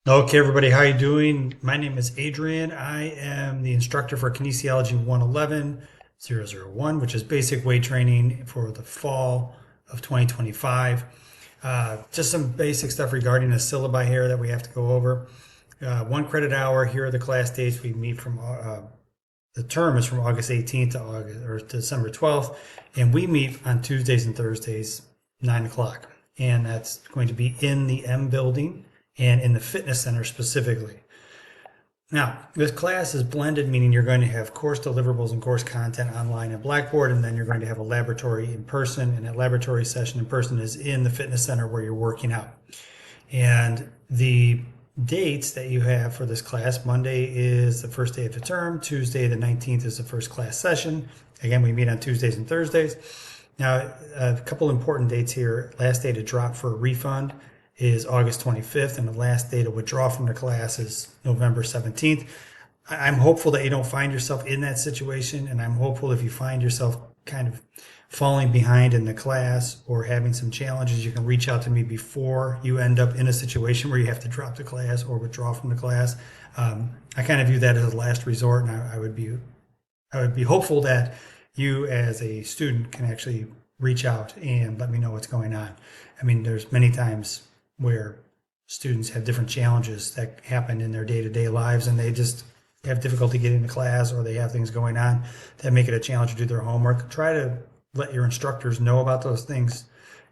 Okay, everybody, how you doing? My name is Adrian. I am the instructor for Kinesiology 111001, which is basic weight training for the fall of 2025. Just some basic stuff regarding the syllabi here that we have to go over. 1 credit hour. Here are the class dates. We meet from the term is from August 18th to August or to December 12th, and we meet on Tuesdays and Thursdays, 9 o'clock, and that's going to be in the M building and in the fitness center specifically. Now, this class is blended, meaning you're going to have course deliverables and course content online at Blackboard, and then you're going to have a laboratory in person, and that laboratory session in person is in the fitness center where you're working out. And the dates that you have for this class: Monday is the first day of the term, Tuesday the 19th is the first class session. Again, we meet on Tuesdays and Thursdays. Now, a couple important dates here. Last day to drop for a refund is August 25th, and the last day to withdraw from the class is November 17th. I'm hopeful that you don't find yourself in that situation, and I'm hopeful if you find yourself kind of falling behind in the class or having some challenges, you can reach out to me before you end up in a situation where you have to drop the class or withdraw from the class. I kind of view that as a last resort, and I would be hopeful that you as a student can actually reach out and let me know what's going on. I mean, there's many times where students have different challenges that happen in their day-to-day lives, and they just have difficulty getting to class, or they have things going on that make it a challenge to do their homework. Try to let your instructors know about those things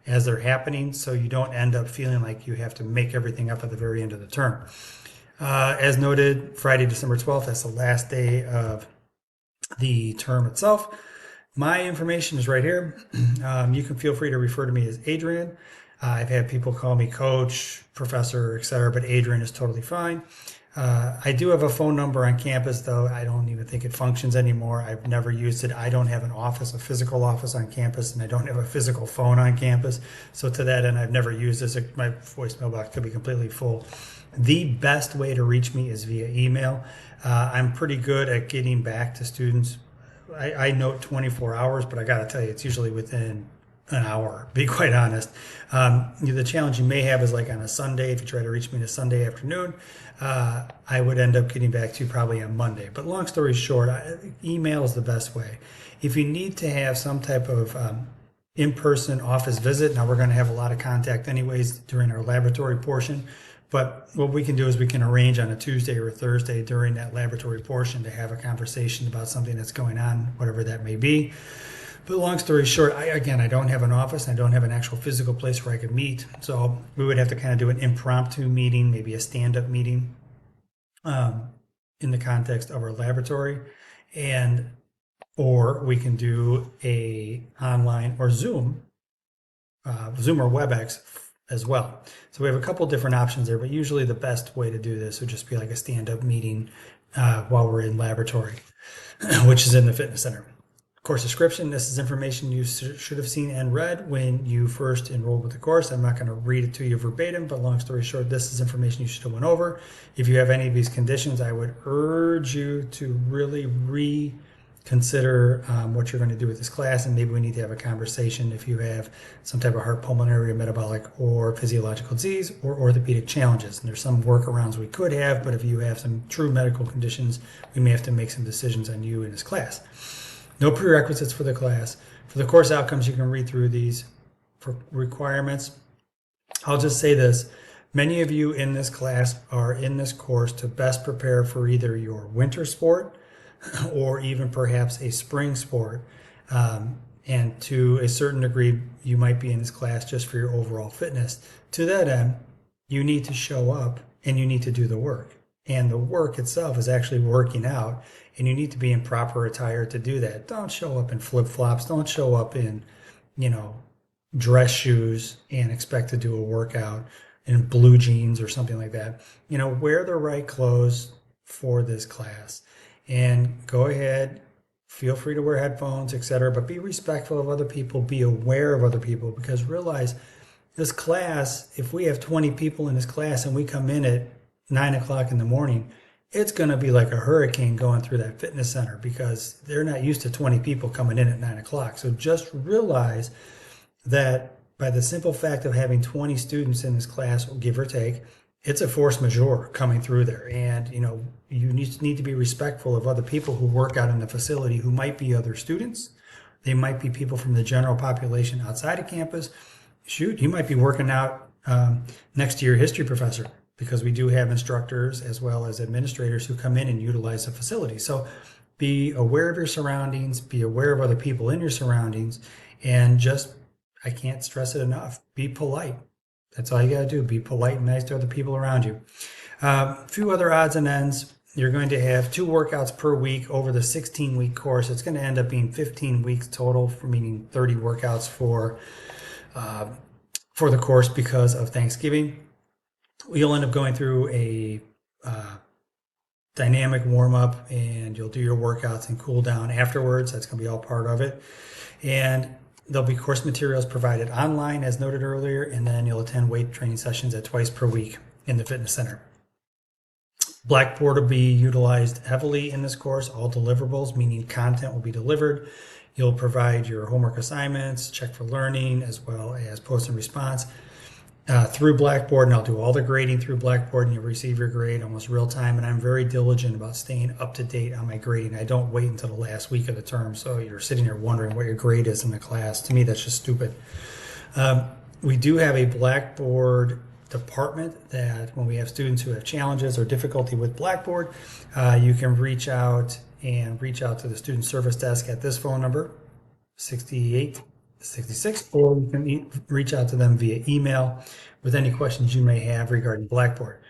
as they're happening, so you don't end up feeling like you have to make everything up at the very end of the term. As noted, Friday, December 12th, that's the last day of the term itself. My information is right here. You can feel free to refer to me as Adrian. I've had people call me coach, professor, etc., but Adrian is totally fine. I do have a phone number on campus, though I don't even think it functions anymore. I've never used it. I don't have an office, a physical office on campus, and I don't have a physical phone on campus. So to that end, I've never used this. My voicemail box could be completely full. The best way to reach me is via email. I'm pretty good at getting back to students. I note 24 hours, but I got to tell you, it's usually within an hour, be quite honest. The challenge you may have is like on a Sunday. If you try to reach me on a Sunday afternoon, I would end up getting back to you probably on Monday. But long story short, email is the best way. If you need to have some type of in-person office visit, now we're going to have a lot of contact anyways during our laboratory portion. But what we can do is we can arrange on a Tuesday or a Thursday during that laboratory portion to have a conversation about something that's going on, whatever that may be. But long story short, I don't have an office. I don't have an actual physical place where I could meet. So we would have to kind of do an impromptu meeting, maybe a stand-up meeting in the context of our laboratory. Or we can do a online or Zoom or WebEx as well. So we have a couple different options there, but usually the best way to do this would just be like a stand-up meeting while we're in laboratory, which is in the fitness center. Course description: this is information you should have seen and read when you first enrolled with the course. I'm not going to read it to you verbatim, but long story short, this is information you should have went over. If you have any of these conditions, I would urge you to really reconsider what you're going to do with this class, and maybe we need to have a conversation if you have some type of heart, pulmonary, or metabolic or physiological disease or orthopedic challenges. And there's some workarounds we could have, but if you have some true medical conditions, we may have to make some decisions on you in this class. No prerequisites for the class. For the course outcomes, you can read through these. For requirements, I'll just say this. Many of you in this class are in this course to best prepare for either your winter sport or even perhaps a spring sport. And to a certain degree, you might be in this class just for your overall fitness. To that end, you need to show up and you need to do the work. And the work itself is actually working out, and you need to be in proper attire to do that. Don't show up in flip-flops. Don't show up in, dress shoes and expect to do a workout in blue jeans or something like that. Wear the right clothes for this class, and go ahead. Feel free to wear headphones, etc., but be respectful of other people. Be aware of other people, because realize this class, if we have 20 people in this class and we come in at 9 o'clock in the morning, it's going to be like a hurricane going through that fitness center, because they're not used to 20 people coming in at 9 o'clock. So just realize that by the simple fact of having 20 students in this class, give or take, it's a force majeure coming through there. And, you need to be respectful of other people who work out in the facility who might be other students. They might be people from the general population outside of campus. Shoot, you might be working out next to your history professor, because we do have instructors as well as administrators who come in and utilize the facility. So be aware of your surroundings, be aware of other people in your surroundings, and just, I can't stress it enough, be polite. That's all you got to do. Be polite and nice to other people around you. A few other odds and ends. You're going to have 2 workouts per week over the 16-week course. It's going to end up being 15 weeks total, meaning 30 workouts for the course because of Thanksgiving. You'll end up going through a dynamic warm-up, and you'll do your workouts and cool down afterwards. That's going to be all part of it. And there'll be course materials provided online, as noted earlier, and then you'll attend weight training sessions at twice per week in the fitness center. Blackboard will be utilized heavily in this course. All deliverables, meaning content, will be delivered. You'll provide your homework assignments, check for learning, as well as post and response through Blackboard, and I'll do all the grading through Blackboard, and you'll receive your grade almost real time. And I'm very diligent about staying up to date on my grading. I don't wait until the last week of the term, so you're sitting there wondering what your grade is in the class. To me, that's just stupid. We do have a Blackboard department that when we have students who have challenges or difficulty with Blackboard, you can reach out to the student service desk at this phone number, 6866, or you can reach out to them via email with any questions you may have regarding Blackboard.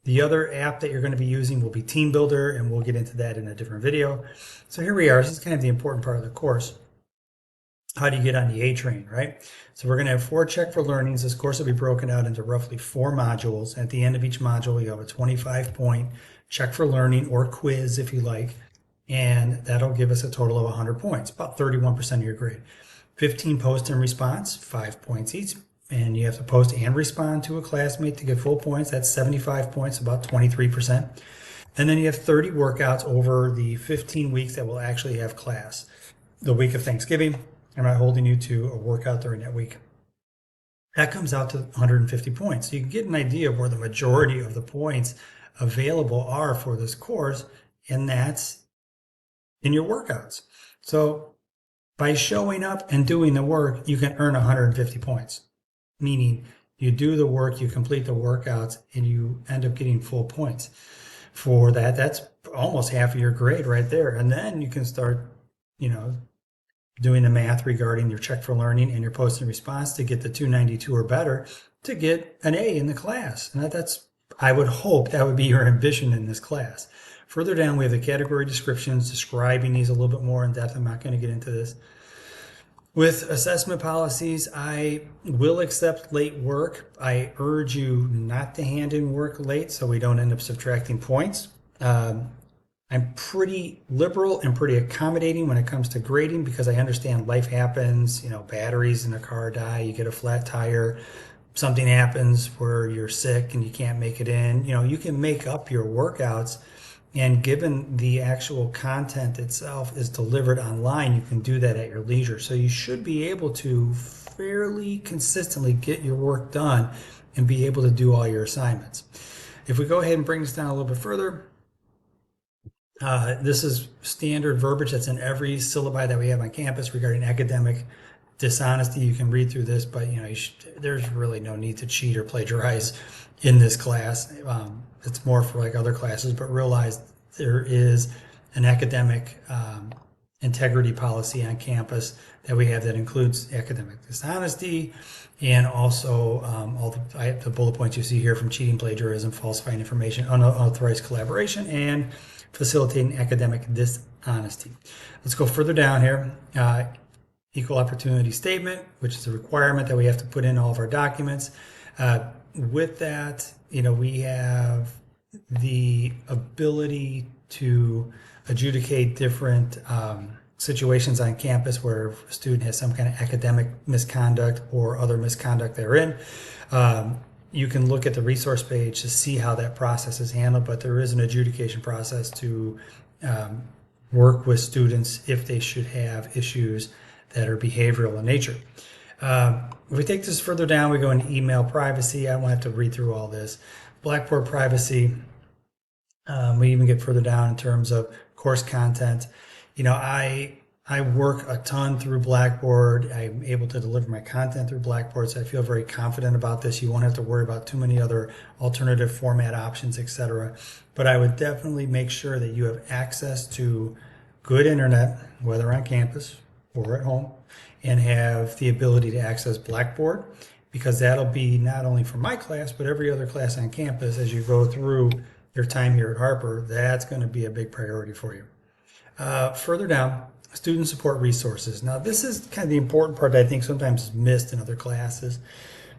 The other app that you're going to be using will be Team Builder, and we'll get into that in a different video. So here we are. This is kind of the important part of the course. How do you get on the A train, right? So we're going to have 4 check for learnings. This course will be broken out into roughly 4 modules. At the end of each module, you have a 25-point check for learning, or quiz if you like, and that'll give us a total of 100 points, about 31% of your grade. 15 post and response, 5 points each, and you have to post and respond to a classmate to get full points. That's 75 points, about 23%. And then you have 30 workouts over the 15 weeks that will actually have class. The week of Thanksgiving, I'm not holding you to a workout during that week. That comes out to 150 points. So you can get an idea of where the majority of the points available are for this course, and that's in your workouts. So by showing up and doing the work, you can earn 150 points, meaning you do the work, you complete the workouts, and you end up getting full points for that. That's almost half of your grade right there. And then you can start, doing the math regarding your check for learning and your post and response to get the 292 or better to get an A in the class. And that's, I would hope that would be your ambition in this class. Further down, we have the category descriptions describing these a little bit more in depth. I'm not going to get into this. With assessment policies, I will accept late work. I urge you not to hand in work late so we don't end up subtracting points. I'm pretty liberal and pretty accommodating when it comes to grading because I understand life happens, batteries in a car die, you get a flat tire, something happens where you're sick and you can't make it in. You can make up your workouts, and given the actual content itself is delivered online, you can do that at your leisure. So you should be able to fairly consistently get your work done and be able to do all your assignments. If we go ahead and bring this down a little bit further, this is standard verbiage that's in every syllabi that we have on campus regarding academic dishonesty. You can read through this, but there's really no need to cheat or plagiarize in this class. It's more for like other classes, but realize there is an academic integrity policy on campus that we have that includes academic dishonesty and also all the bullet points you see here from cheating, plagiarism, falsifying information, unauthorized collaboration, and facilitating academic dishonesty. Let's go further down here. Equal opportunity statement, which is a requirement that we have to put in all of our documents. With that, we have the ability to adjudicate different situations on campus where a student has some kind of academic misconduct or other misconduct therein. You can look at the resource page to see how that process is handled, but there is an adjudication process to work with students if they should have issues that are behavioral in nature. If we take this further down, we go into email privacy. I won't have to read through all this, Blackboard privacy. We even get further down in terms of course content. I work a ton through Blackboard. I'm able to deliver my content through Blackboard, so I feel very confident about this. You won't have to worry about too many other alternative format options, etc. But I would definitely make sure that you have access to good internet, whether on campus or at home, and have the ability to access Blackboard, because that'll be not only for my class, but every other class on campus as you go through your time here at Harper. That's going to be a big priority for you. Further down, student support resources. Now, this is kind of the important part that I think sometimes is missed in other classes.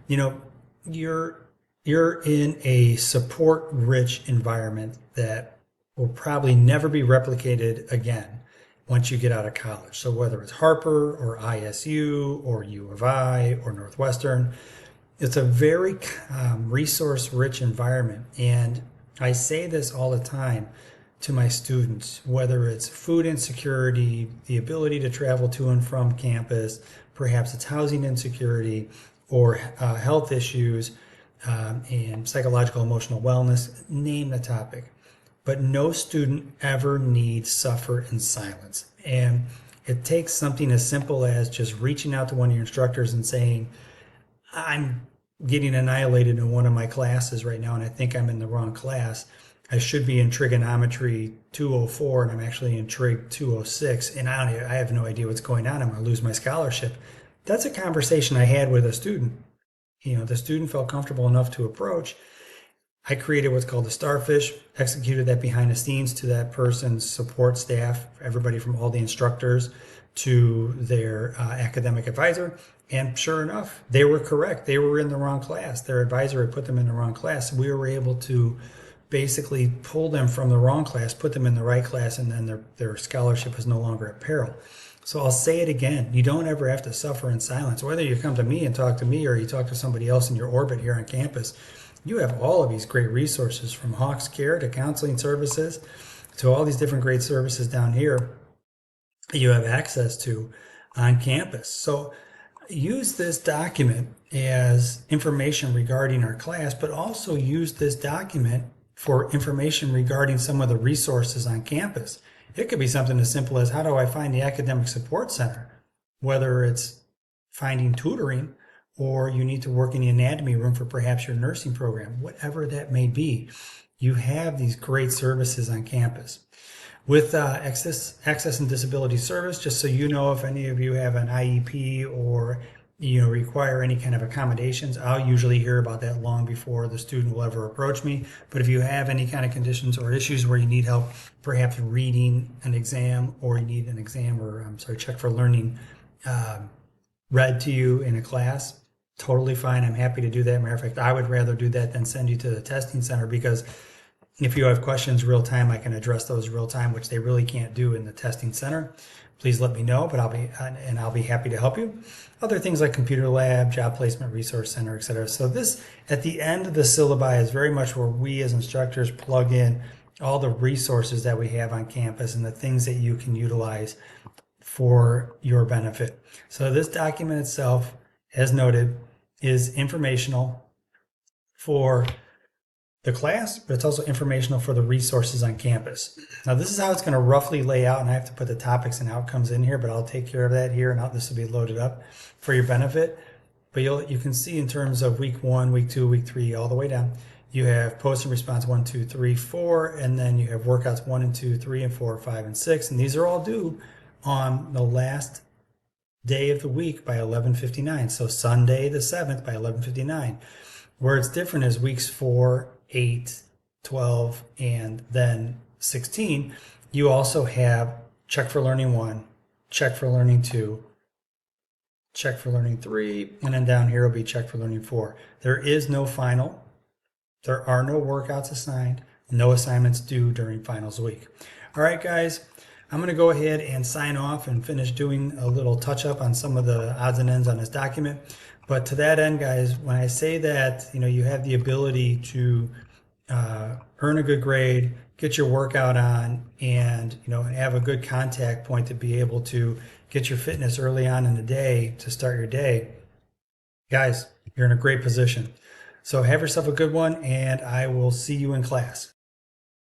You're in a support-rich environment that will probably never be replicated again once you get out of college. So whether it's Harper or ISU or U of I or Northwestern, it's a very resource-rich environment. And I say this all the time to my students, whether it's food insecurity, the ability to travel to and from campus, perhaps it's housing insecurity or health issues and psychological emotional wellness, name the topic. But no student ever needs suffer in silence. And it takes something as simple as just reaching out to one of your instructors and saying, I'm getting annihilated in one of my classes right now, and I think I'm in the wrong class. I should be in trigonometry 204 and I'm actually in trig 206, and I have no idea what's going on. I'm going to lose my scholarship. That's a conversation I had with a student. The student felt comfortable enough to approach. I created what's called a starfish, executed that behind the scenes to that person's support staff, everybody from all the instructors to their academic advisor. And sure enough, they were correct. They were in the wrong class. Their advisor had put them in the wrong class. We were able to basically pull them from the wrong class, put them in the right class, and then their scholarship is no longer at peril. So I'll say it again. You don't ever have to suffer in silence. Whether you come to me and talk to me or you talk to somebody else in your orbit here on campus, you have all of these great resources, from Hawks Care to counseling services to all these different great services down here you have access to on campus. So use this document as information regarding our class, but also use this document for information regarding some of the resources on campus. It could be something as simple as, how do I find the academic support center? Whether it's finding tutoring or you need to work in the anatomy room for perhaps your nursing program, whatever that may be, you have these great services on campus. With access and disability service, just so you know, if any of you have an IEP or require any kind of accommodations, I'll usually hear about that long before the student will ever approach me. But if you have any kind of conditions or issues where you need help, perhaps reading an exam, or you need an exam or check for learning read to you in a class, totally fine. I'm happy to do that. Matter of fact, I would rather do that than send you to the testing center, because if you have questions real time, I can address those real time, which they really can't do in the testing center. Please let me know, but I'll be happy to help you. Other things like computer lab, job placement resource center, etc. So this, at the end of the syllabi, is very much where we as instructors plug in all the resources that we have on campus and the things that you can utilize for your benefit. So this document itself, as noted, is informational for the class, but it's also informational for the resources on campus. Now, this is how it's going to roughly lay out, and I have to put the topics and outcomes in here, but I'll take care of that here, and this will be loaded up for your benefit. But you can see in terms of week 1, week 2, week 3, all the way down, you have post and response 1, 2, 3, 4, and then you have workouts 1 and 2, 3 and 4, 5 and 6, and these are all due on the last day of the week by 11:59. So Sunday the 7th by 11:59. Where it's different is weeks 4, 8, 12, and then 16. You also have check for learning 1, check for learning 2, check for learning 3, and then down here will be check for learning 4. There is no final. There are no workouts assigned, no assignments due during finals week. All right, guys, I'm going to go ahead and sign off and finish doing a little touch up on some of the odds and ends on this document. But to that end, guys, when I say that, you have the ability to earn a good grade, get your workout on, and have a good contact point to be able to get your fitness early on in the day to start your day, guys, you're in a great position. So have yourself a good one, and I will see you in class.